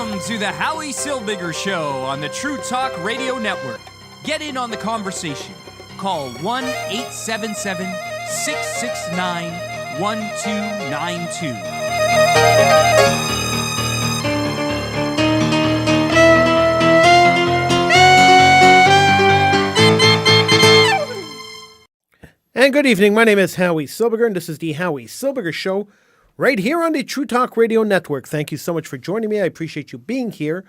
Welcome to the Howie Silbiger Show on the True Talk Radio Network. Get in on the conversation. Call 1-877-669-1292. And good evening. My name is Howie Silbiger, and this is the Howie Silbiger Show right here on the True Talk Radio Network. Thank you so much for joining me. I appreciate you being here.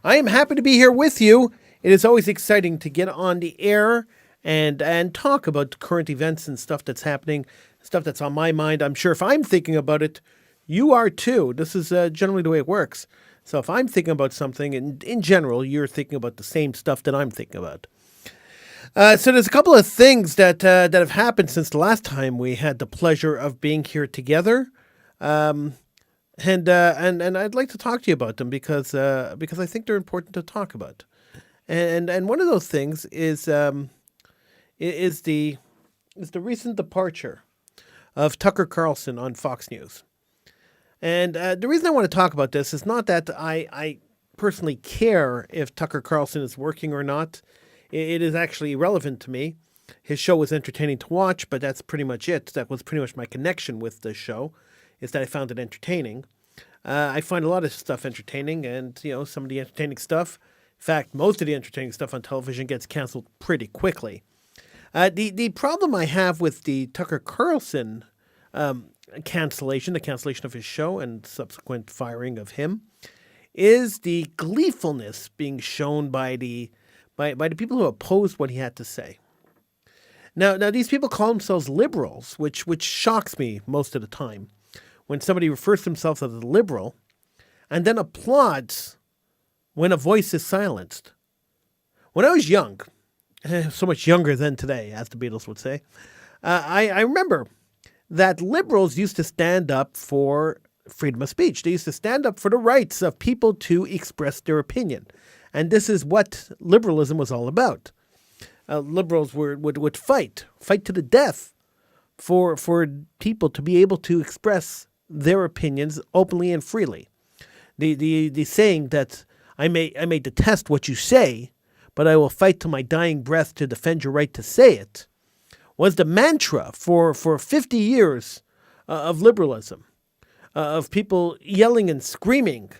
I am happy to be here with you. It is always exciting to get on the air and talk about current events and stuff that's happening, stuff that's on my mind. I'm sure if I'm thinking about it, you are too. This is generally the way it works. So if I'm thinking about something, in general, you're thinking about the same stuff that I'm thinking about. So there's a couple of things that have happened since the last time we had the pleasure of being here together. And I'd like to talk to you about them because I think they're important to talk about. And one of those things is the recent departure of Tucker Carlson on Fox News. And the reason I want to talk about this is not that I personally care if Tucker Carlson is working or not. It is actually irrelevant to me. His show was entertaining to watch, but that's pretty much it. That was pretty much my connection with the show, is that I found it entertaining. I find a lot of stuff entertaining, and some of the entertaining stuff, in fact, most of the entertaining stuff on television gets canceled pretty quickly. The problem I have with the Tucker Carlson cancellation, the cancellation of his show and subsequent firing of him, is the gleefulness being shown by the people who opposed what he had to say. Now these people call themselves liberals, which shocks me most of the time. When somebody refers to himself as a liberal and then applauds when a voice is silenced. When I was young, so much younger than today, as the Beatles would say, I remember that liberals used to stand up for freedom of speech. They used to stand up for the rights of people to express their opinion. And this is what liberalism was all about. Liberals would fight to the death for people to be able to express their opinions openly and freely. The saying that I may detest what you say, but I will fight to my dying breath to defend your right to say it, was the mantra for 50 years of liberalism, of people yelling and screaming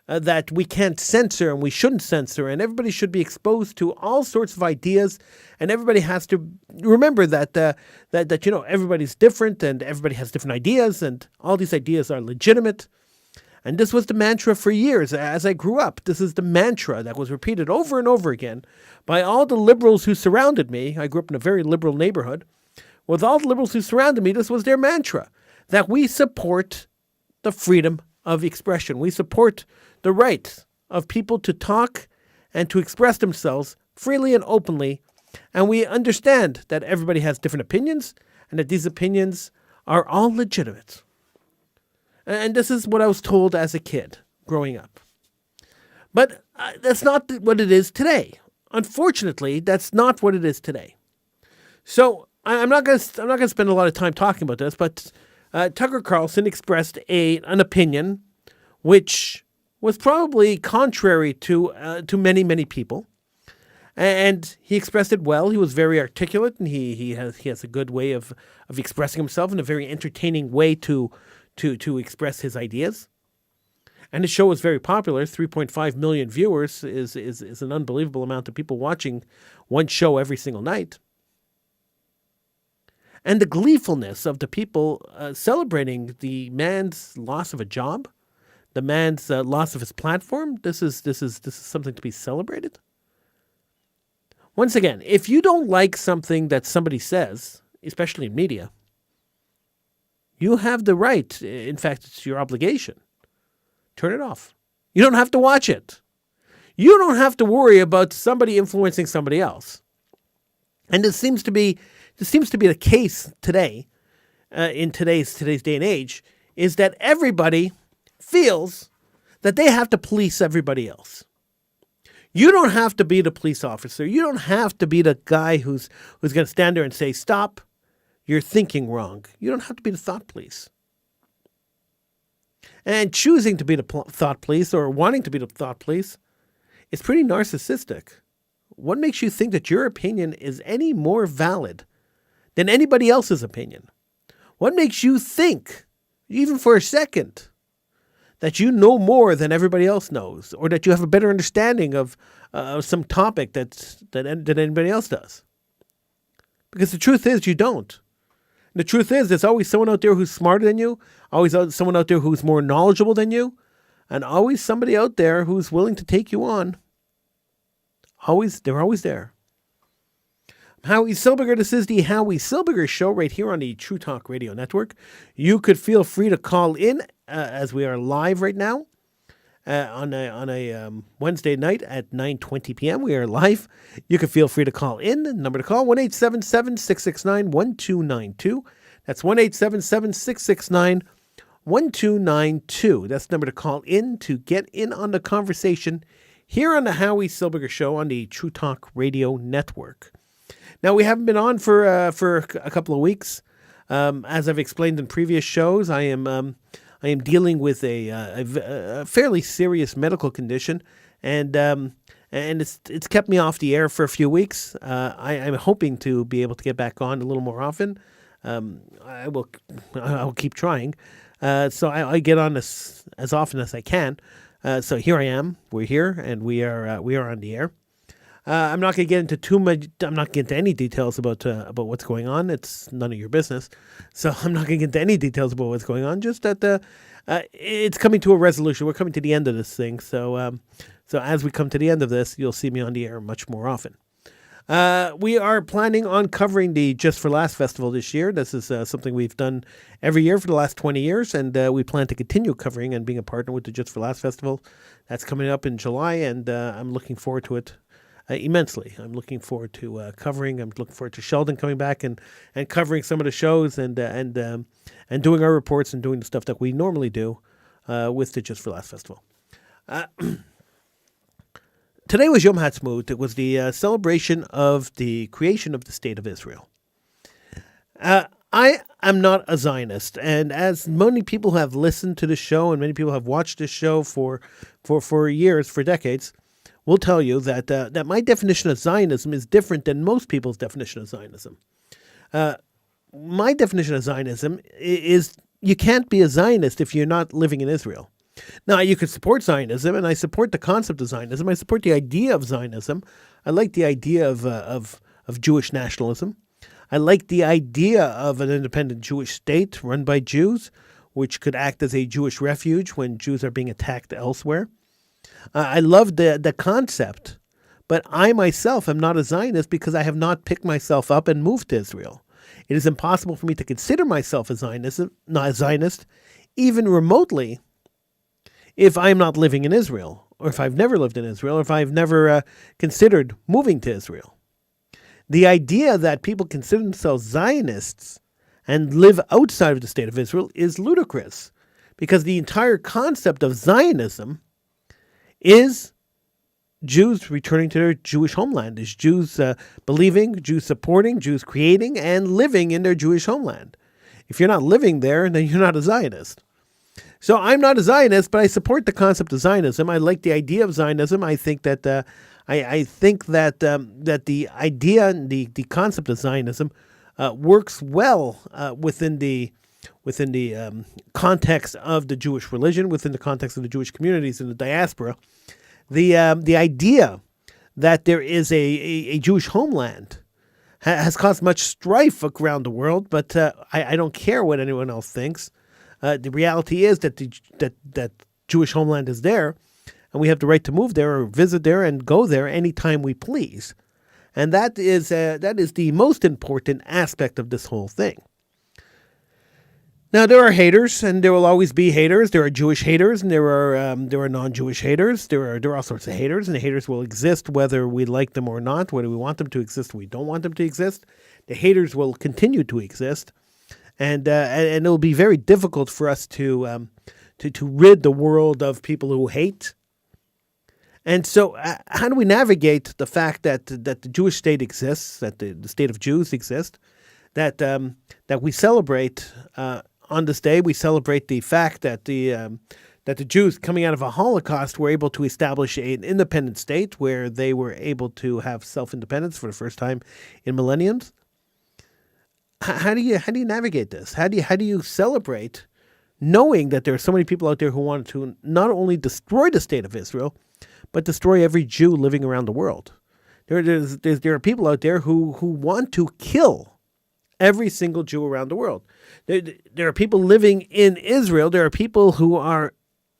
that we can't censor and we shouldn't censor, and everybody should be exposed to all sorts of ideas, and everybody has to remember that everybody's different and everybody has different ideas, and all these ideas are legitimate. And this was the mantra for years as I grew up. This is the mantra that was repeated over and over again by all the liberals who surrounded me. I grew up in a very liberal neighborhood. With all the liberals who surrounded me, this was their mantra, that we support the freedom of expression. We support the right of people to talk and to express themselves freely and openly. And we understand that everybody has different opinions and that these opinions are all legitimate. And this is what I was told as a kid growing up. But that's not what it is today. Unfortunately, that's not what it is today. So I'm not going to spend a lot of time talking about this, but Tucker Carlson expressed an opinion which was probably contrary to many, many people. And he expressed it well. He was very articulate, and he has a good way of expressing himself in a very entertaining way to express his ideas. And his show was very popular. 3.5 million viewers is an unbelievable amount of people watching one show every single night. And the gleefulness of the people celebrating the man's loss of a job, the man's loss of his platform, this is something to be celebrated. Once again, if you don't like something that somebody says, especially in media, you have the right, in fact, it's your obligation. Turn it off. You don't have to watch it. You don't have to worry about somebody influencing somebody else. And this seems to be the case today, in today's day and age, is that everybody feels that they have to police everybody else. You don't have to be the police officer. You don't have to be the guy who's going to stand there and say, stop, you're thinking wrong. You don't have to be the thought police. And choosing to be the thought police or wanting to be the thought police is pretty narcissistic. What makes you think that your opinion is any more valid than anybody else's opinion? What makes you think, even for a second, that you know more than everybody else knows, or that you have a better understanding of some topic than anybody else does? Because the truth is, you don't. The truth is, there's always someone out there who's smarter than you, always someone out there who's more knowledgeable than you, and always somebody out there who's willing to take you on. They're always there. Howie Silbiger, this is the Howie Silbiger Show right here on the True Talk Radio Network. You could feel free to call in as we are live right now on a Wednesday night at 9:20 p.m. We are live. You can feel free to call in. The number to call, 1-877-669-1292. That's 1-877-669-1292. That's the number to call in to get in on the conversation here on the Howie Silbiger Show on the True Talk Radio Network. Now, we haven't been on for a couple of weeks. As I've explained in previous shows, I am dealing with a fairly serious medical condition, and it's kept me off the air for a few weeks. I'm hoping to be able to get back on a little more often. I'll keep trying. So I get on as often as I can. So here I am. We're here, and we are on the air. I'm not going to get into too much. I'm not going to get into any details about what's going on. It's none of your business. So I'm not going to get into any details about what's going on. Just that it's coming to a resolution. We're coming to the end of this thing. So as we come to the end of this, you'll see me on the air much more often. We are planning on covering the Just for Laughs Festival this year. This is something we've done every year for the last 20 years, and we plan to continue covering and being a partner with the Just for Laughs Festival. That's coming up in July, and I'm looking forward to it. Immensely. I'm looking forward to covering. I'm looking forward to Sheldon coming back and covering some of the shows and doing our reports and doing the stuff that we normally do with the Just for Laughs Festival. Today was Yom Ha'atzmaut. It was the celebration of the creation of the State of Israel. I am not a Zionist, and as many people who have listened to the show and many people have watched this show for years, for decades, will tell you that my definition of Zionism is different than most people's definition of Zionism. My definition of Zionism is you can't be a Zionist if you're not living in Israel. Now, you could support Zionism, and I support the concept of Zionism. I support the idea of Zionism. I like the idea of Jewish nationalism. I like the idea of an independent Jewish state run by Jews, which could act as a Jewish refuge when Jews are being attacked elsewhere. I love the concept, but I myself am not a Zionist because I have not picked myself up and moved to Israel. It is impossible for me to consider myself a Zionist, even remotely, if I'm not living in Israel, or if I've never lived in Israel, or if I've never considered moving to Israel. The idea that people consider themselves Zionists and live outside of the state of Israel is ludicrous, because the entire concept of Zionism is Jews returning to their Jewish homeland, is Jews believing, Jews supporting, Jews creating and living in their Jewish homeland. If you're not living there, then you're not a Zionist. So I'm not a Zionist, but I support the concept of Zionism. I like the idea of Zionism. I think that I think that the idea, the concept of Zionism, works well within the context of the Jewish religion, within the context of the Jewish communities in the diaspora. The idea that there is a Jewish homeland has caused much strife around the world, but I don't care what anyone else thinks. The reality is that that Jewish homeland is there, and we have the right to move there or visit there and go there anytime we please. And that is the most important aspect of this whole thing. Now, there are haters, and there will always be haters. There are Jewish haters, and there are non-Jewish haters. There are all sorts of haters, and the haters will exist whether we like them or not, whether we want them to exist or we don't want them to exist. The haters will continue to exist, and it will be very difficult for us to rid the world of people who hate. And so, how do we navigate the fact that the Jewish state exists, that the state of Jews exists, that we celebrate on this day, we celebrate the fact that the Jews coming out of a Holocaust were able to establish an independent state where they were able to have self-independence for the first time in millenniums. How do you navigate this? How do you celebrate knowing that there are so many people out there who want to not only destroy the state of Israel, but destroy every Jew living around the world? There are people out there who want to kill every single Jew around the world. There are people living in Israel. There are people who are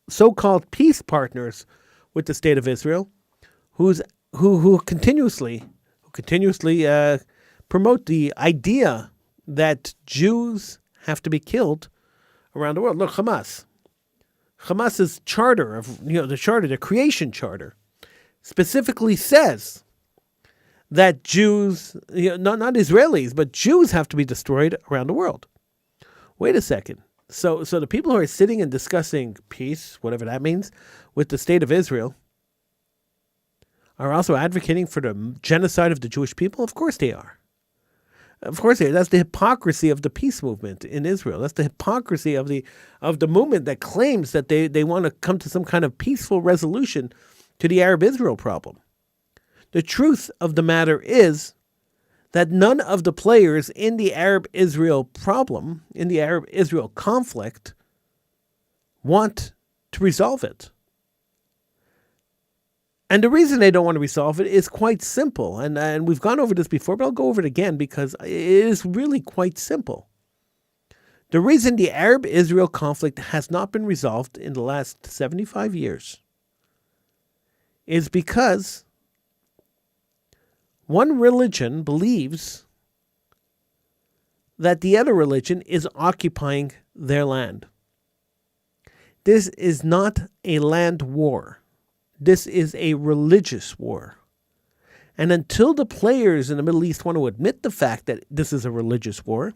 so-called peace partners with the state of Israel, who continuously promote the idea that Jews have to be killed around the world. Look, Hamas's charter the creation charter, specifically says that Jews, not Israelis, but Jews have to be destroyed around the world. Wait a second. So the people who are sitting and discussing peace, whatever that means, with the state of Israel, are also advocating for the genocide of the Jewish people? Of course they are. Of course they are. That's the hypocrisy of the peace movement in Israel. That's the hypocrisy of the movement that claims that they want to come to some kind of peaceful resolution to the Arab-Israel problem. The truth of the matter is that none of the players in the Arab-Israel problem, in the Arab-Israel conflict, want to resolve it. And the reason they don't want to resolve it is quite simple. And we've gone over this before, but I'll go over it again because it is really quite simple. The reason the Arab-Israel conflict has not been resolved in the last 75 years is because one religion believes that the other religion is occupying their land. This is not a land war. This is a religious war. And until the players in the Middle East want to admit the fact that this is a religious war,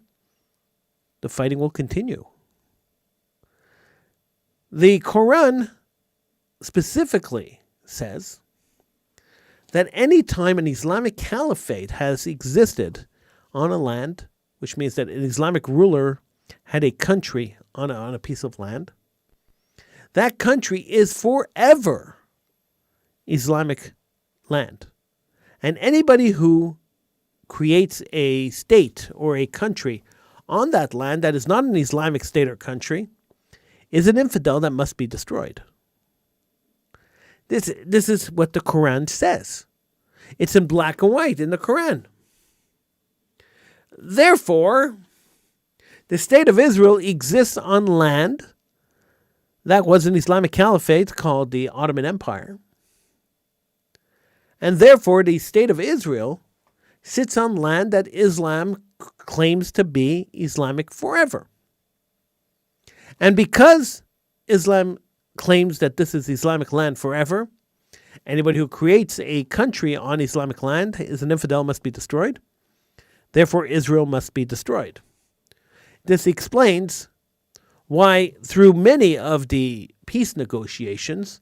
the fighting will continue. The Quran specifically says that any time an Islamic caliphate has existed on a land, which means that an Islamic ruler had a country on a piece of land, that country is forever Islamic land. And anybody who creates a state or a country on that land that is not an Islamic state or country is an infidel that must be destroyed. This is what the Quran says. It's in black and white in the Quran. Therefore, the state of Israel exists on land that was an Islamic caliphate called the Ottoman Empire. And therefore, the state of Israel sits on land that Islam claims to be Islamic forever. And because Islam claims that this is Islamic land forever, anybody who creates a country on Islamic land is an infidel, must be destroyed. Therefore, Israel must be destroyed. This explains why through many of the peace negotiations,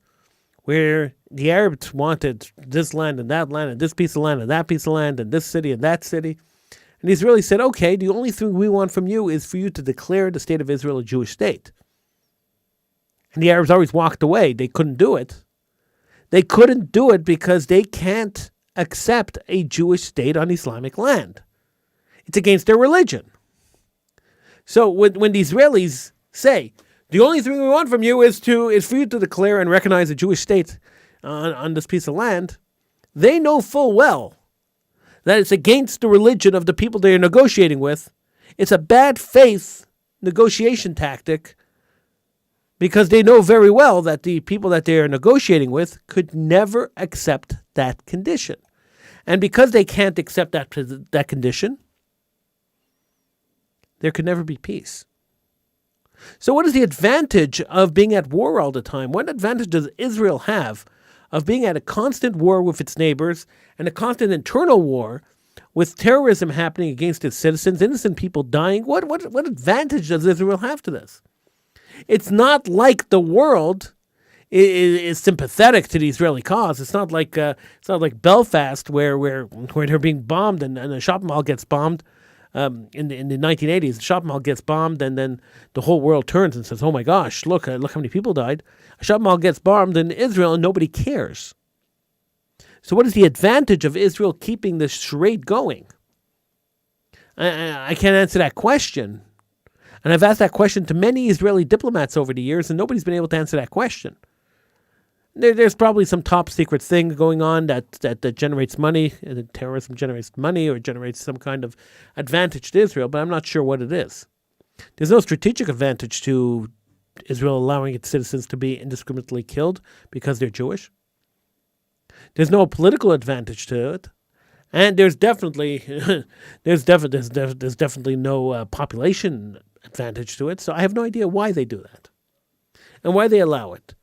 where the Arabs wanted this land and that land and this piece of land and that piece of land and this city and that city, and the Israelis said, okay, the only thing we want from you is for you to declare the state of Israel a Jewish state. And the Arabs always walked away. They couldn't do it. They couldn't do it because they can't accept a Jewish state on Islamic land. It's against their religion. So when the Israelis say, the only thing we want from you is for you to declare and recognize a Jewish state on this piece of land, they know full well that it's against the religion of the people they're negotiating with. It's a bad faith negotiation tactic because they know very well that the people that they are negotiating with could never accept that condition. And because they can't accept that condition, there could never be peace. So what is the advantage of being at war all the time? What advantage does Israel have of being at a constant war with its neighbors and a constant internal war with terrorism happening against its citizens, innocent people dying? What advantage does Israel have to this? It's not like the world is sympathetic to the Israeli cause. It's not like Belfast where they're being bombed and a shopping mall gets bombed in the 1980s, the shopping mall gets bombed, and then the whole world turns and says, "Oh my gosh, look how many people died." A shopping mall gets bombed in Israel, and nobody cares. So, what is the advantage of Israel keeping this charade going? I can't answer that question, and I've asked that question to many Israeli diplomats over the years, and nobody's been able to answer that question. There's probably some top secret thing going on that generates money, terrorism generates money or generates some kind of advantage to Israel, but I'm not sure what it is. There's no strategic advantage to Israel allowing its citizens to be indiscriminately killed because they're Jewish. There's no political advantage to it, and there's definitely no population advantage to it. So I have no idea why they do that and why they allow it.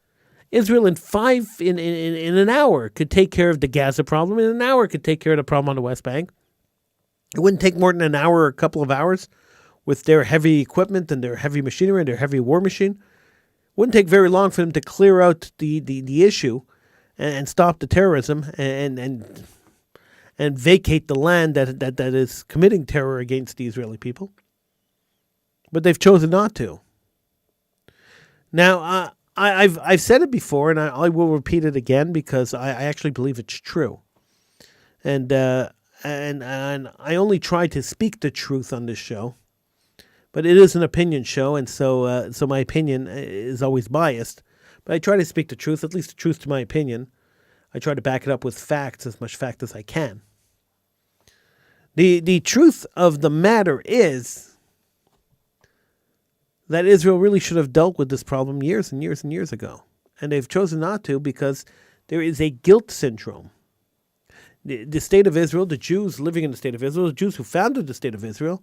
Israel in an hour could take care of the Gaza problem. In an hour could take care of the problem on the West Bank. It wouldn't take more than an hour or a couple of hours with their heavy equipment and their heavy machinery and their heavy war machine. It wouldn't take very long for them to clear out the issue and stop the terrorism and vacate the land that is committing terror against the Israeli people. But they've chosen not to. Now, I've said it before, and I will repeat it again because I actually believe it's true. And I only try to speak the truth on this show, but it is an opinion show, and so my opinion is always biased. But I try to speak the truth, at least the truth to my opinion. I try to back it up with facts, as much fact as I can. The truth of the matter is that Israel really should have dealt with this problem years and years and years ago. And they've chosen not to because there is a guilt syndrome. The state of Israel, the Jews living in the state of Israel, the Jews who founded the state of Israel,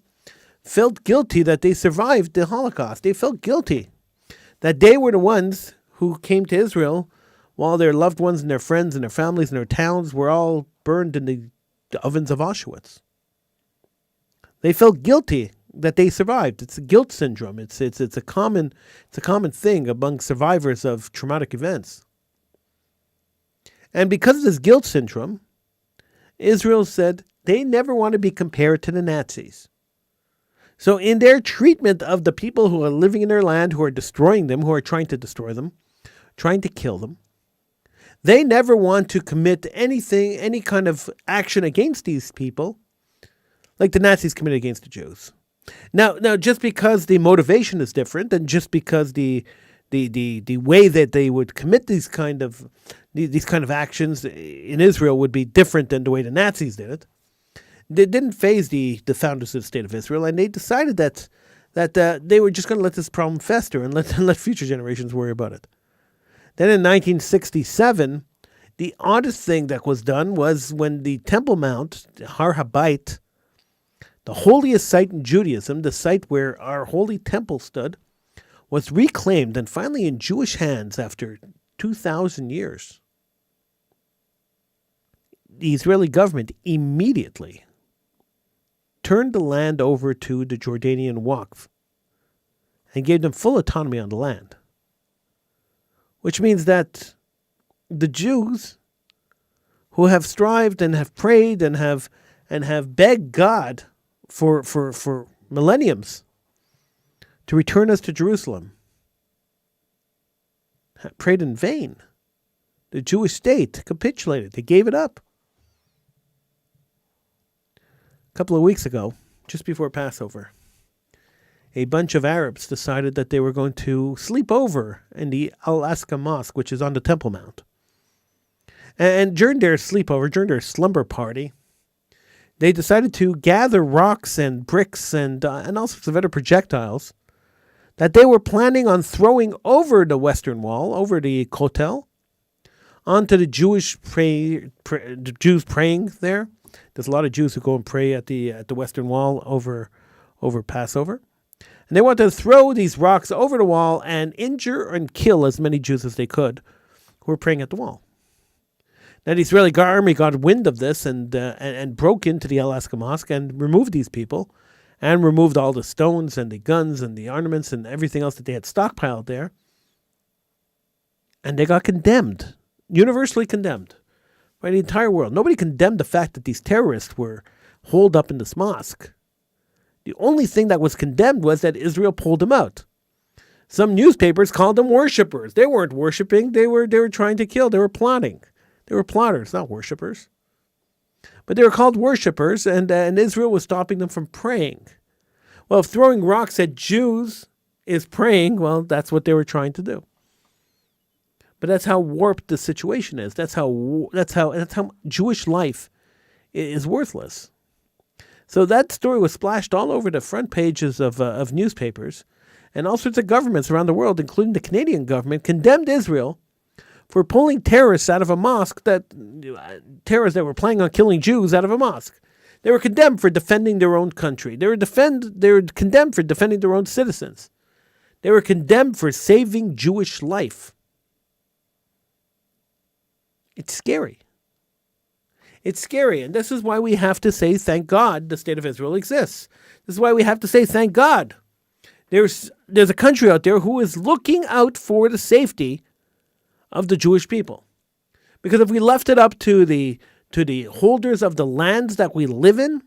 felt guilty that they survived the Holocaust. They felt guilty that they were the ones who came to Israel while their loved ones and their friends and their families and their towns were all burned in the ovens of Auschwitz. They felt guilty that they survived. It's a guilt syndrome. It's a common thing among survivors of traumatic events. And because of this guilt syndrome, Israel said they never want to be compared to the Nazis. So in their treatment of the people who are living in their land, who are destroying them, who are trying to destroy them, trying to kill them, they never want to commit anything, any kind of action against these people, like the Nazis committed against the Jews. Now, just because the motivation is different, and just because the way that they would commit these kind of actions in Israel would be different than the way the Nazis did it, they didn't faze the founders of the state of Israel, and they decided that they were just going to let this problem fester and let future generations worry about it. Then in 1967, the oddest thing that was done was when the Temple Mount, Har Habayit, the holiest site in Judaism, the site where our holy temple stood, was reclaimed and finally in Jewish hands after 2,000 years. The Israeli government immediately turned the land over to the Jordanian Waqf and gave them full autonomy on the land. Which means that the Jews who have strived and have prayed and have begged God for millenniums to return us to Jerusalem, prayed in vain. The Jewish state capitulated. They gave it up. A couple of weeks ago, just before Passover, a bunch of Arabs decided that they were going to sleep over in the Al-Aqsa Mosque, which is on the Temple Mount. And during their sleepover, during their slumber party, they decided to gather rocks and bricks and all sorts of other projectiles that they were planning on throwing over the Western Wall, over the Kotel, onto the Jews praying there. There's a lot of Jews who go and pray at the Western Wall over Passover. And they wanted to throw these rocks over the wall and injure and kill as many Jews as they could who were praying at the wall. Now, the Israeli army got wind of this and broke into the Al-Aqsa Mosque and removed these people and removed all the stones and the guns and the ornaments and everything else that they had stockpiled there. And they got condemned, universally condemned by the entire world. Nobody condemned the fact that these terrorists were holed up in this mosque. The only thing that was condemned was that Israel pulled them out. Some newspapers called them worshippers. They weren't worshiping. They were trying to kill. They were plotting. They were plotters, not worshippers. But they were called worshippers, and Israel was stopping them from praying. Well, if throwing rocks at Jews is praying, well, that's what they were trying to do. But that's how warped the situation is. That's how Jewish life is worthless. So that story was splashed all over the front pages of newspapers, and all sorts of governments around the world, including the Canadian government, condemned Israel for pulling terrorists out of a mosque, terrorists that were planning on killing Jews out of a mosque. They were condemned for defending their own country. They were condemned for defending their own citizens. They were condemned for saving Jewish life. It's scary. It's scary, and this is why we have to say, thank God the State of Israel exists. This is why we have to say, thank God. There's a country out there who is looking out for the safety of the Jewish people. Because if we left it up to the holders of the lands that we live in,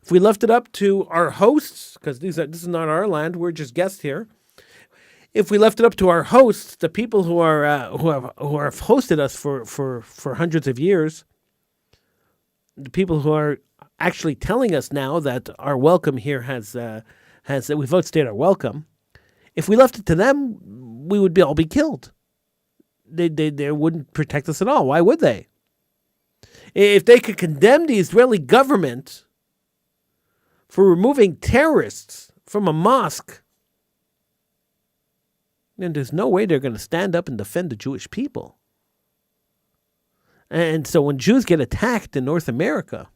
if we left it up to our hosts, because this is not our land, we're just guests here. If we left it up to our hosts, the people who have hosted us for hundreds of years, the people who are actually telling us now that our welcome here has that we've outstayed our welcome. If we left it to them, we would all be killed. They wouldn't protect us at all. Why would they? If they could condemn the Israeli government for removing terrorists from a mosque, then there's no way they're going to stand up and defend the Jewish people. And so when Jews get attacked in North America,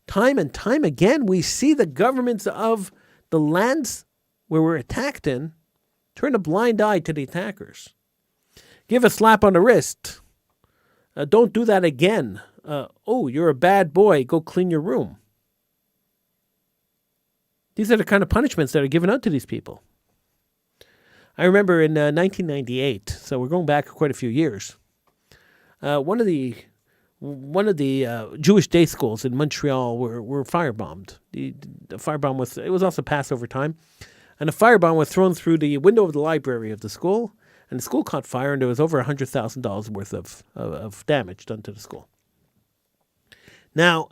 time and time again, we see the governments of the lands where we're attacked in turn a blind eye to the attackers. Give a slap on the wrist. Don't do that again. Oh, you're a bad boy. Go clean your room. These are the kind of punishments that are given out to these people. I remember in 1998, so we're going back quite a few years, one of the Jewish day schools in Montreal were firebombed. The firebomb was also Passover time, and a firebomb was thrown through the window of the library of the school, and the school caught fire, and there was over $100,000 worth of damage done to the school. Now,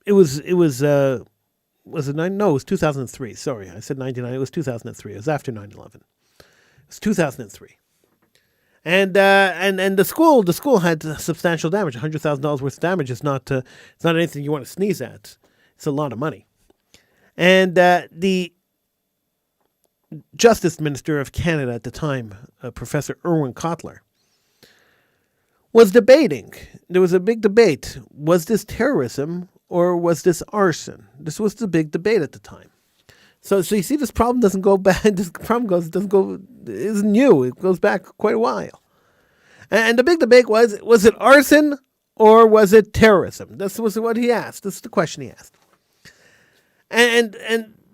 it was 2003. Sorry, I said 99. It was 2003. It was after 9/11. It was 2003. And the school had substantial damage. $100,000 worth of damage is not it's not anything you want to sneeze at. It's a lot of money. And the Justice Minister of Canada at the time, Professor Irwin Cotler, was debating. There was a big debate. Was this terrorism or was this arson? This was the big debate at the time. So you see, this problem doesn't go back. This problem isn't new. It goes back quite a while. And the big debate was it arson or was it terrorism? This was what he asked. This is the question he asked. And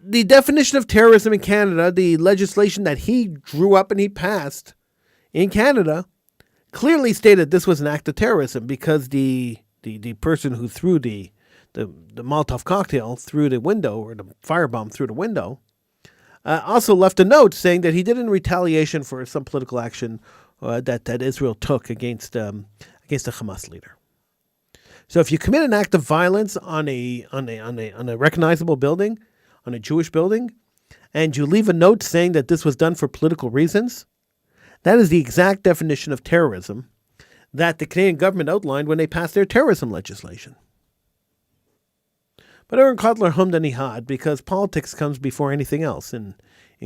the definition of terrorism in Canada, the legislation that he drew up and he passed in Canada, clearly stated this was an act of terrorism because the person who threw the Molotov cocktail through the window, or the firebomb through the window, also left a note saying that he did it in retaliation for some political action that Israel took against a Hamas leader. So if you commit an act of violence on a recognizable building, on a Jewish building, and you leave a note saying that this was done for political reasons, that is the exact definition of terrorism that the Canadian government outlined when they passed their terrorism legislation. But Aaron Kotler hummed and he hawed because politics comes before anything else in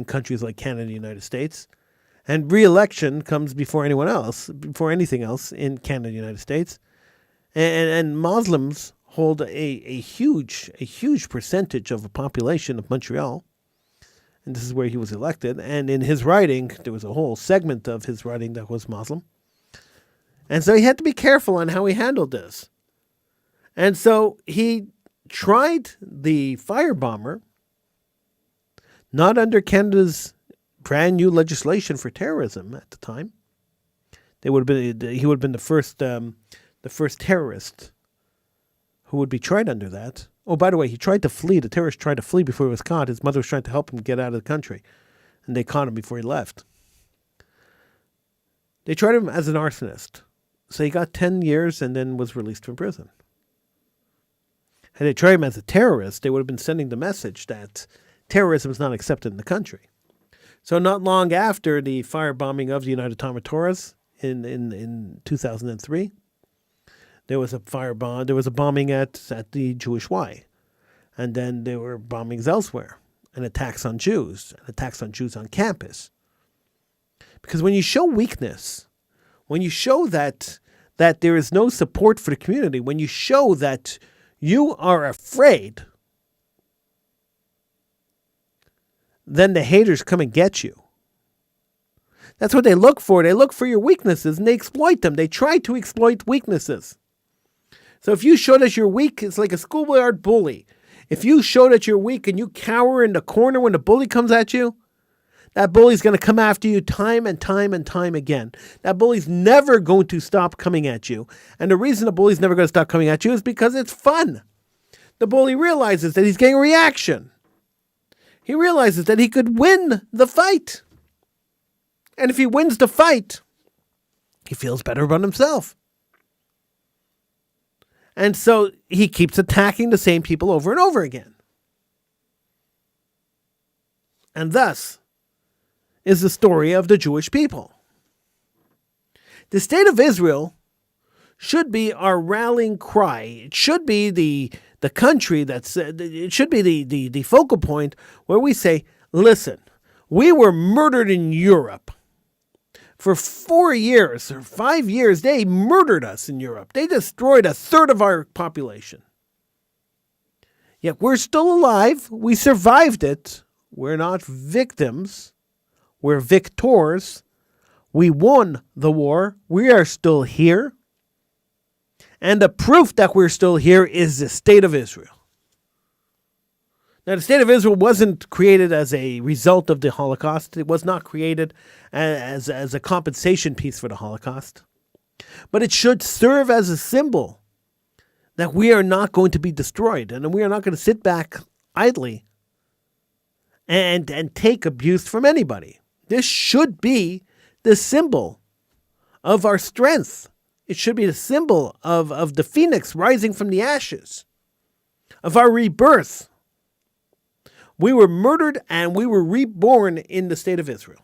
countries like Canada and the United States. And re-election comes before anything else in Canada and the United States. And Muslims hold a huge percentage of the population of Montreal. And this is where he was elected. And in his writing, there was a whole segment of his writing that was Muslim. And so he had to be careful on how he handled this. And so he tried the firebomber, not under Canada's brand new legislation for terrorism at the time. He would have been the first terrorist who would be tried under that. Oh, by the way, he tried to flee. The terrorist tried to flee before he was caught. His mother was trying to help him get out of the country, and they caught him before he left. They tried him as an arsonist. So he got 10 years and then was released from prison. Had they tried him as a terrorist, they would have been sending the message that terrorism is not accepted in the country. So not long after the firebombing of the United Torahs in 2003, there was a firebomb. There was a bombing at the Jewish Y. And then there were bombings elsewhere and attacks on Jews on campus. Because when you show weakness, when you show that there is no support for the community, when you show that you are afraid, then the haters come and get you. That's what they look for. They look for your weaknesses and they exploit them. They try to exploit weaknesses. So if you show that you're weak, it's like a schoolyard bully. If you show that you're weak and you cower in the corner when the bully comes at you, that bully's going to come after you time and time and time again. That bully's never going to stop coming at you. And the reason the bully's never going to stop coming at you is because it's fun. The bully realizes that he's getting a reaction. He realizes that he could win the fight. And if he wins the fight, he feels better about himself. And so he keeps attacking the same people over and over again. And thus is the story of the Jewish people. The state of Israel should be our rallying cry. It should be the country it should be the focal point where we say, listen, we were murdered in Europe. For 4 years or 5 years, they murdered us in Europe. They destroyed a third of our population. Yet we're still alive. We survived it. We're not victims. We're victors. We won the war. We are still here. And the proof that we're still here is the state of Israel. Now, the state of Israel wasn't created as a result of the Holocaust. It was not created as a compensation piece for the Holocaust. But it should serve as a symbol that we are not going to be destroyed and we are not going to sit back idly and take abuse from anybody. This should be the symbol of our strength. It should be the symbol of the phoenix rising from the ashes, of our rebirth. We were murdered and we were reborn in the state of Israel.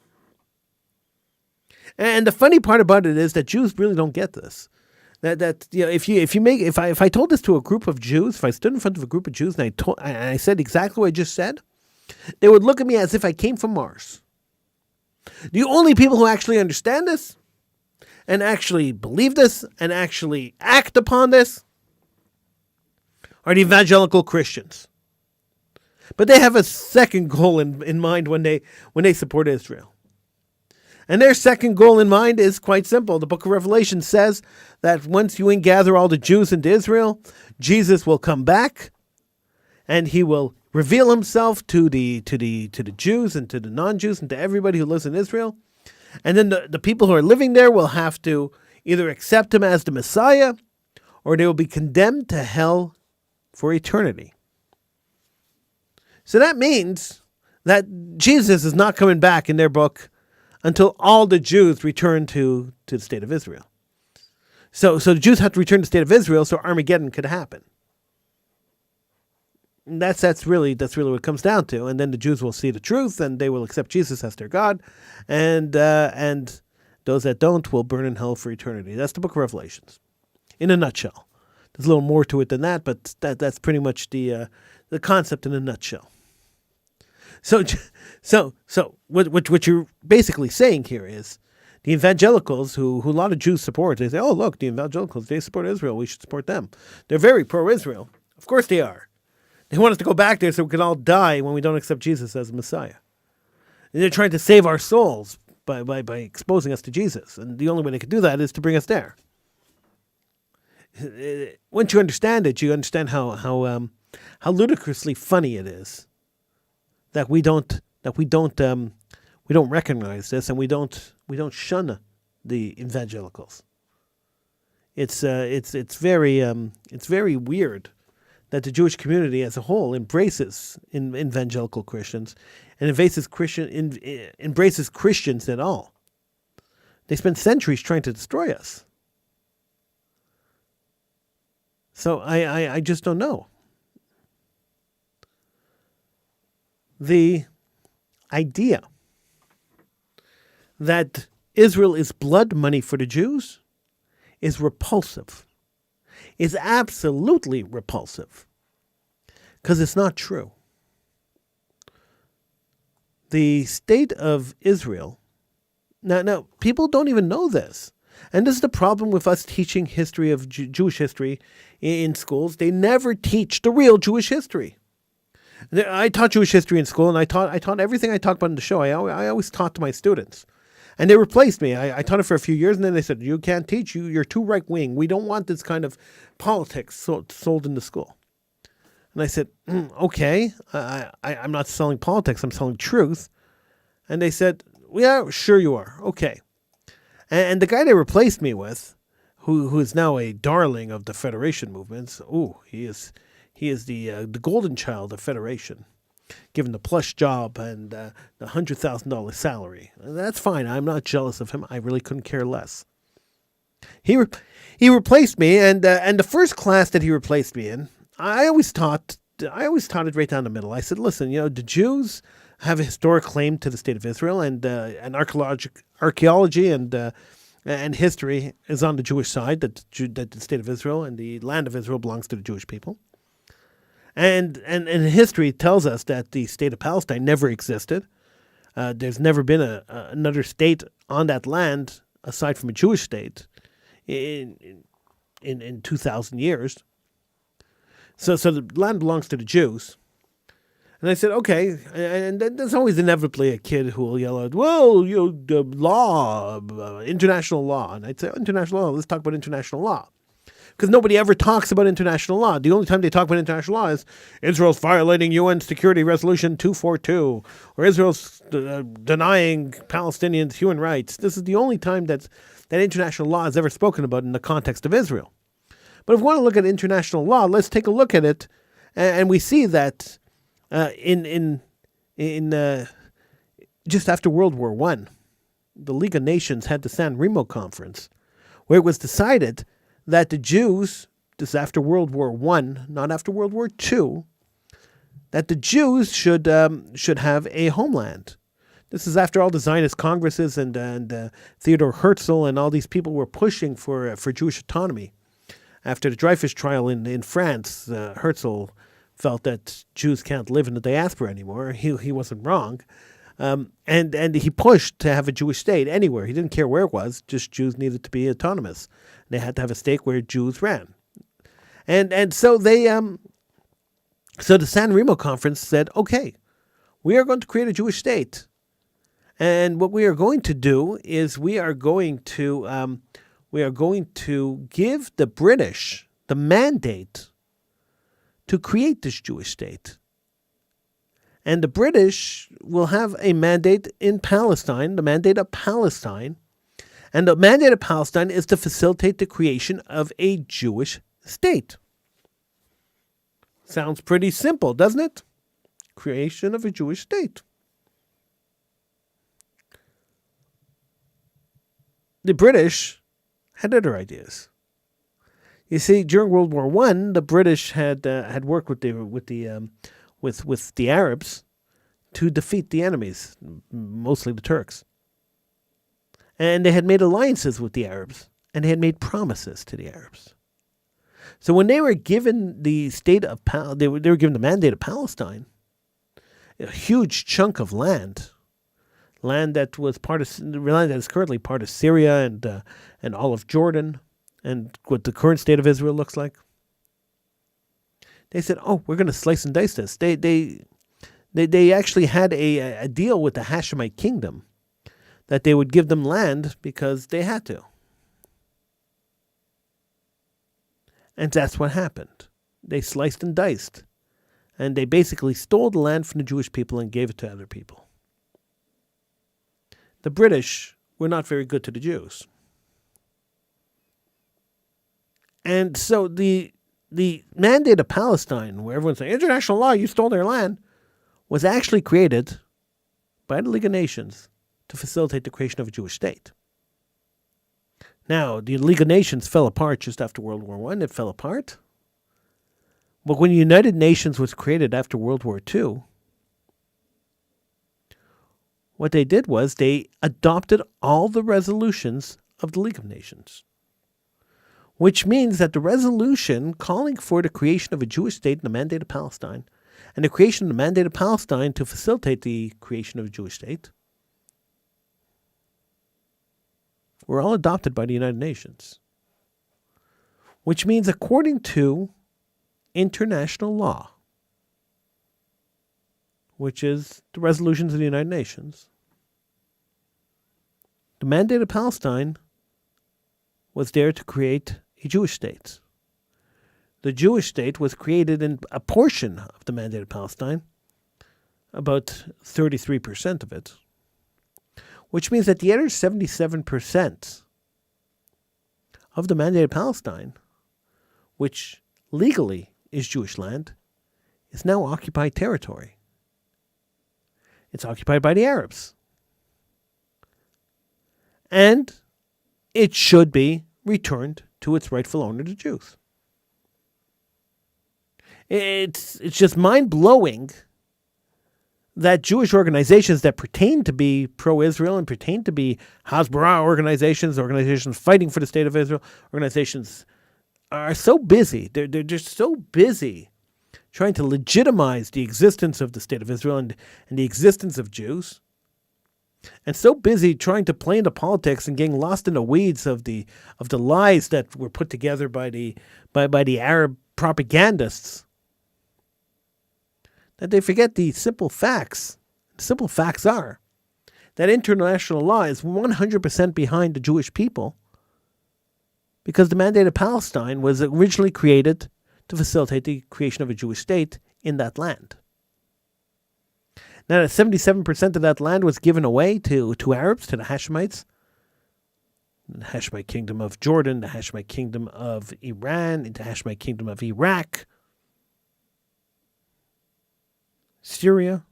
And the funny part about it is that Jews really don't get this. That you know, if I told this to a group of Jews, if I stood in front of a group of Jews and I said exactly what I just said, they would look at me as if I came from Mars. The only people who actually understand this and actually believe this and actually act upon this are the evangelical Christians. But they have a second goal in mind when they support Israel. And their second goal in mind is quite simple. The book of Revelation says that once you gather all the Jews into Israel, Jesus will come back and he will reveal himself to the Jews and to the non-Jews and to everybody who lives in Israel. And then the people who are living there will have to either accept him as the Messiah or they will be condemned to hell for eternity. So that means that Jesus is not coming back in their book until all the Jews return to the state of Israel. So the Jews have to return to the state of Israel so Armageddon could happen. And that's really what it comes down to. And then the Jews will see the truth and they will accept Jesus as their God. And those that don't will burn in hell for eternity. That's the book of Revelations in a nutshell. There's a little more to it than that, but that's pretty much the concept in a nutshell. So what you're basically saying here is the evangelicals who a lot of Jews support, they say, oh, look, the evangelicals, they support Israel. We should support them. They're very pro-Israel. Of course they are. They want us to go back there so we can all die when we don't accept Jesus as Messiah. And they're trying to save our souls by exposing us to Jesus. And the only way they can do that is to bring us there. Once you understand it, you understand how ludicrously funny it is that we don't recognize this and we don't shun the evangelicals. It's very weird that the Jewish community as a whole embraces in evangelical Christians and embraces Christians at all. They spent centuries trying to destroy us. So I just don't know. The idea that Israel is blood money for the Jews is repulsive. Is absolutely repulsive. Because it's not true. The state of Israel, now people don't even know this. And this is the problem with us teaching history of Jewish history in schools. They never teach the real Jewish history. I taught Jewish history in school, and I taught everything I talked about in the show. I always taught to my students. And they replaced me. I taught it for a few years, and then they said, you can't teach. You're too right-wing. We don't want this kind of politics sold in the school. And I said, okay, I'm not selling politics. I'm selling truth. And they said, yeah, sure you are. Okay. And the guy they replaced me with, who is now a darling of the Federation movements, he is the golden child of Federation, given the plush job and the $100,000 salary. And that's fine. I'm not jealous of him. I really couldn't care less. He replaced me, and the first class that he replaced me in, I always taught it right down the middle. I said, listen, the Jews have a historic claim to the state of Israel, and archaeology and history is on the Jewish side, that the state of Israel and the land of Israel belongs to the Jewish people. And history tells us that the state of Palestine never existed. There's never been another state on that land aside from a Jewish state in 2,000 years. So the land belongs to the Jews. And I said, okay. And then there's always inevitably a kid who will yell out, well, the law, international law. And I'd say, international law, let's talk about international law. Because nobody ever talks about international law. The only time they talk about international law is Israel's violating UN Security Resolution 242, or Israel's denying Palestinians human rights. This is the only time that international law is ever spoken about in the context of Israel. But if we want to look at international law, let's take a look at it, and we see that in just after World War I, the League of Nations had the San Remo Conference, where it was decided that the Jews, this is after World War I, not after World War II, that the Jews should have a homeland. This is after all the Zionist congresses and Theodor Herzl and all these people were pushing for Jewish autonomy. After the Dreyfus trial in France, Herzl felt that Jews can't live in the diaspora anymore. He wasn't wrong. And he pushed to have a Jewish state anywhere. He didn't care where it was, just Jews needed to be autonomous. They had to have a state where Jews ran. And so so the San Remo Conference said, okay, we are going to create a Jewish state. And what we are going to do is we are going to give the British the mandate to create this Jewish state. And the British will have a mandate in Palestine, the mandate of Palestine. And the mandate of Palestine is to facilitate the creation of a Jewish state. Sounds pretty simple, doesn't it? Creation of a Jewish state. The British had other ideas. You see, during World War I, the British had worked with the Arabs to defeat the enemies, mostly the Turks. And they had made alliances with the Arabs, and they had made promises to the Arabs. So when they were given the state of they were given the mandate of Palestine, a huge chunk of land that is currently part of Syria and all of Jordan, and what the current state of Israel looks like. They said, "Oh, we're going to slice and dice this." They actually had a deal with the Hashemite kingdom that they would give them land because they had to. And that's what happened. They sliced and diced. And they basically stole the land from the Jewish people and gave it to other people. The British were not very good to the Jews. And so the the Mandate of Palestine, where everyone's saying, international law, you stole their land, was actually created by the League of Nations to facilitate the creation of a Jewish state. Now, the League of Nations fell apart just after World War I. It fell apart. But when the United Nations was created after World War II, what they did was they adopted all the resolutions of the League of Nations, which means that the resolution calling for the creation of a Jewish state in the Mandate of Palestine and the creation of the Mandate of Palestine to facilitate the creation of a Jewish state were all adopted by the United Nations, which means according to international law, which is the resolutions of the United Nations, the Mandate of Palestine was there to create a Jewish state. The Jewish state was created in a portion of the Mandate of Palestine, about 33% of it, which means that the other 77% of the Mandate of Palestine, which legally is Jewish land, is now occupied territory. It's occupied by the Arabs. And it should be returned to its rightful owner, the Jews. It's just mind-blowing that Jewish organizations that pertain to be pro-Israel and pertain to be Hasbara organizations fighting for the state of Israel, organizations are so busy. They're just so busy trying to legitimize the existence of the state of Israel and the existence of Jews, and so busy trying to play into politics and getting lost in the weeds of the lies that were put together by the Arab propagandists, that they forget the simple facts. The simple facts are that international law is 100% behind the Jewish people because the Mandate of Palestine was originally created to facilitate the creation of a Jewish state in that land. Now that 77% of that land was given away to Arabs, to the Hashemites, the Hashemite kingdom of Jordan, the Hashemite kingdom of Iran, the Hashemite kingdom of Iraq, Syria,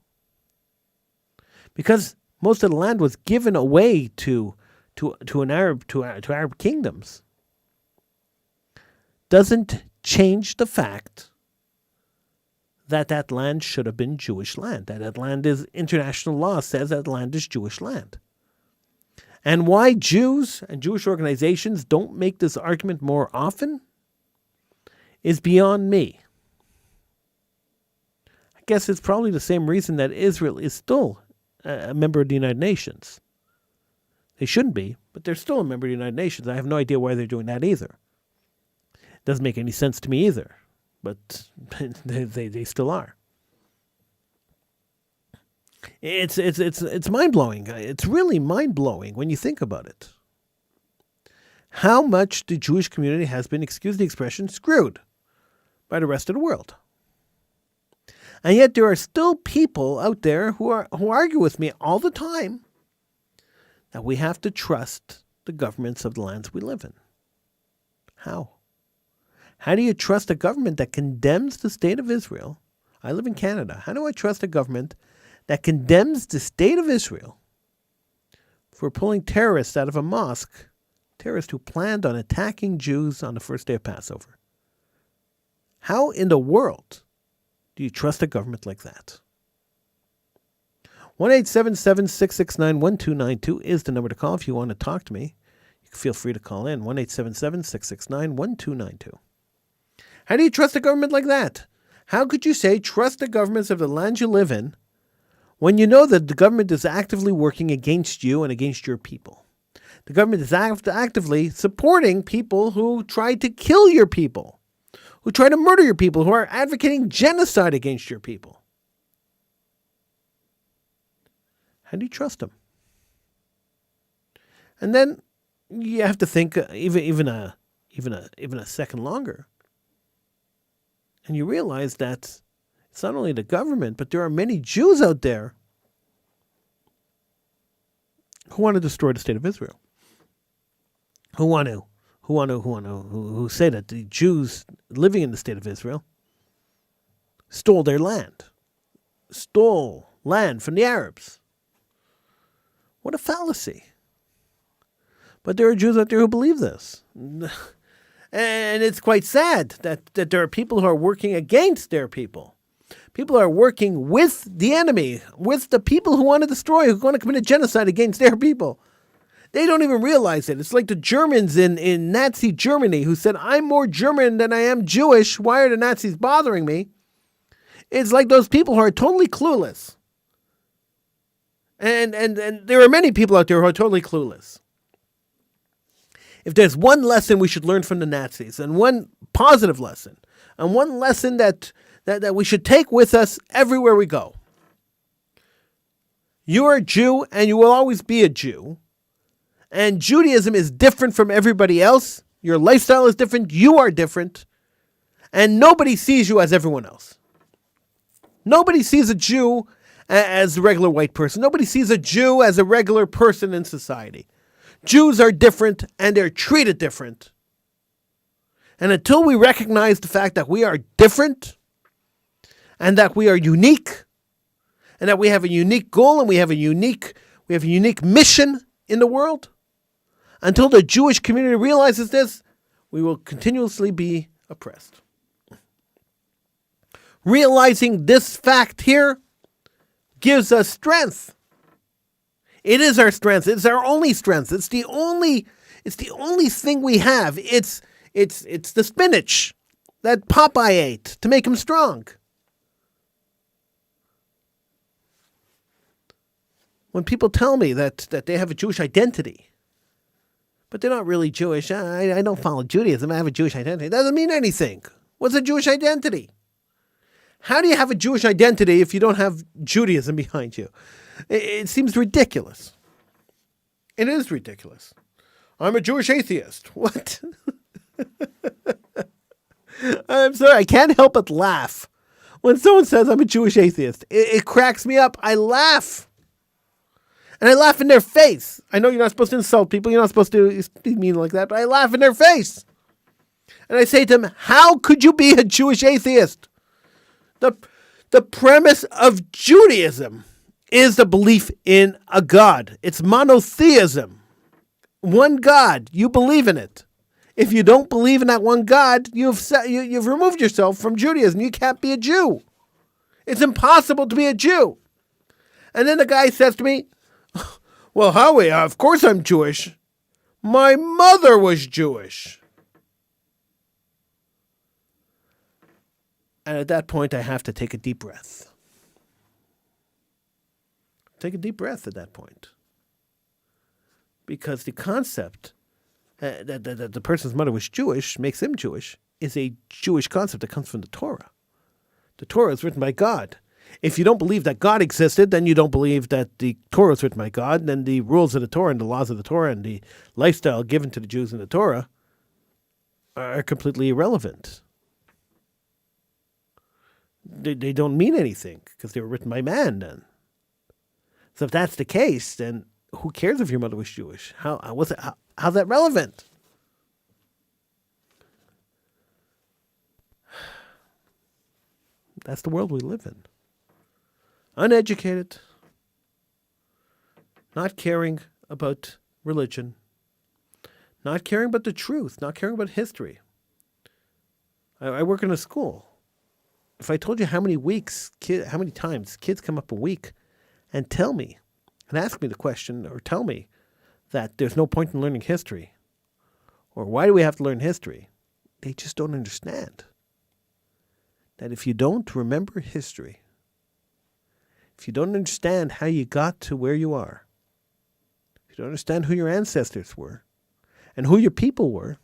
because most of the land was given away to Arab kingdoms, doesn't change the fact that that land should have been Jewish land. That land is, international law says that land is Jewish land. And why Jews and Jewish organizations don't make this argument more often is beyond me. I guess it's probably the same reason that Israel is still a member of the United Nations. They shouldn't be, but they're still a member of the United Nations. I have no idea why they're doing that either. It doesn't make any sense to me either, but they still are. It's mind-blowing. It's really mind-blowing when you think about it. How much the Jewish community has been, excuse the expression, screwed by the rest of the world. And yet there are still people out there who argue with me all the time that we have to trust the governments of the lands we live in. How? How do you trust a government that condemns the state of Israel? I live in Canada. How do I trust a government that condemns the state of Israel for pulling terrorists out of a mosque, terrorists who planned on attacking Jews on the first day of Passover? How in the world do you trust a government like that? 1-877-669-1292 is the number to call if you want to talk to me. You can feel free to call in, 1-877-669-1292. How do you trust a government like that? How could you say trust the governments of the land you live in when you know that the government is actively working against you and against your people? The government is actively supporting people who try to kill your people, who try to murder your people, who are advocating genocide against your people. How do you trust them? And then you have to think even a second longer. And you realize that it's not only the government, but there are many Jews out there who want to destroy the state of Israel, who want who say that the Jews living in the state of Israel stole their land, stole land from the Arabs. What a fallacy. But there are Jews out there who believe this. And it's quite sad that there are people who are working against their people. People are working with the enemy, with the people who want to destroy, who are going to commit a genocide against their people. They don't even realize it. It's like the Germans in Nazi Germany who said, I'm more German than I am Jewish. Why are the Nazis bothering me? It's like those people who are totally clueless. And there are many people out there who are totally clueless. If there's one lesson we should learn from the Nazis, and one positive lesson, and one lesson that we should take with us everywhere we go. You are a Jew, and you will always be a Jew. And Judaism is different from everybody else. Your lifestyle is different. You are different. And nobody sees you as everyone else. Nobody sees a Jew as a regular white person. Nobody sees a Jew as a regular person in society. Jews are different and they're treated different. And until we recognize the fact that we are different and that we are unique and that we have a unique goal and we have a unique mission in the world, until the Jewish community realizes this, we will continuously be oppressed. Realizing this fact here gives us strength. It is our strength. It's our only strength. It's the only thing we have. It's the spinach that Popeye ate to make him strong. When people tell me that they have a Jewish identity, but they're not really Jewish, I don't follow Judaism, I have a Jewish identity. It doesn't mean anything. What's a Jewish identity? How do you have a Jewish identity if you don't have Judaism behind you? It seems ridiculous. It is ridiculous. I'm a Jewish atheist. What? I'm sorry, I can't help but laugh. When someone says I'm a Jewish atheist, it cracks me up. I laugh. And I laugh in their face. I know you're not supposed to insult people. You're not supposed to be mean like that, but I laugh in their face. And I say to them, how could you be a Jewish atheist? The premise of Judaism is the belief in a God. It's monotheism. One God. You believe in it. If you don't believe in that one God, you've removed yourself from Judaism. You can't be a Jew. It's impossible to be a Jew. And then the guy says to me, well, Howie, of course I'm Jewish. My mother was Jewish. And at that point, I have to take a deep breath. Take a deep breath at that point. Because the concept that the person's mother was Jewish, makes him Jewish, is a Jewish concept that comes from the Torah. The Torah is written by God. If you don't believe that God existed, then you don't believe that the Torah is written by God, and then the rules of the Torah and the laws of the Torah and the lifestyle given to the Jews in the Torah are completely irrelevant. They don't mean anything because they were written by man then. So if that's the case, then who cares if your mother was Jewish? How's that relevant? That's the world we live in. Uneducated, not caring about religion, not caring about the truth, not caring about history. I work in a school. If I told you how many times kids come up a week and tell me and ask me the question or tell me that there's no point in learning history or why do we have to learn history, they just don't understand that if you don't remember history, if you don't understand how you got to where you are, if you don't understand who your ancestors were and who your people were,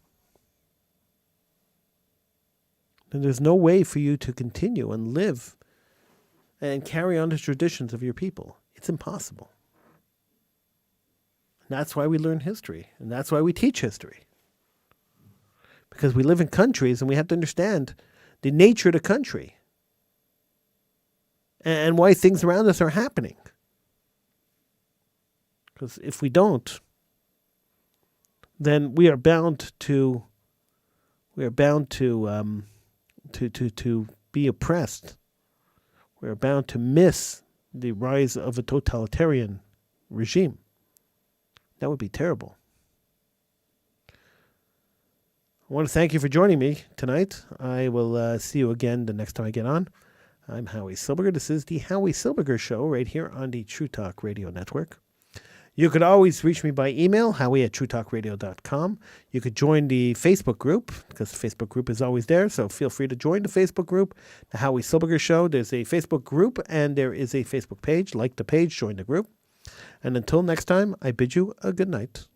then there's no way for you to continue and live and carry on the traditions of your people. It's impossible. And that's why we learn history, and that's why we teach history. Because we live in countries and we have to understand the nature of the country and why things around us are happening. Because if we don't, then we are bound to be oppressed. We are bound to miss the rise of a totalitarian regime. That would be terrible. I want to thank you for joining me tonight. I will see you again the next time I get on. I'm Howie Silbiger. This is the Howie Silbiger Show right here on the True Talk Radio Network. You could always reach me by email, howie@truetalkradio.com. You could join the Facebook group, because the Facebook group is always there, so feel free to join the Facebook group, the Howie Silbiger Show. There's a Facebook group and there is a Facebook page. Like the page, join the group. And until next time, I bid you a good night.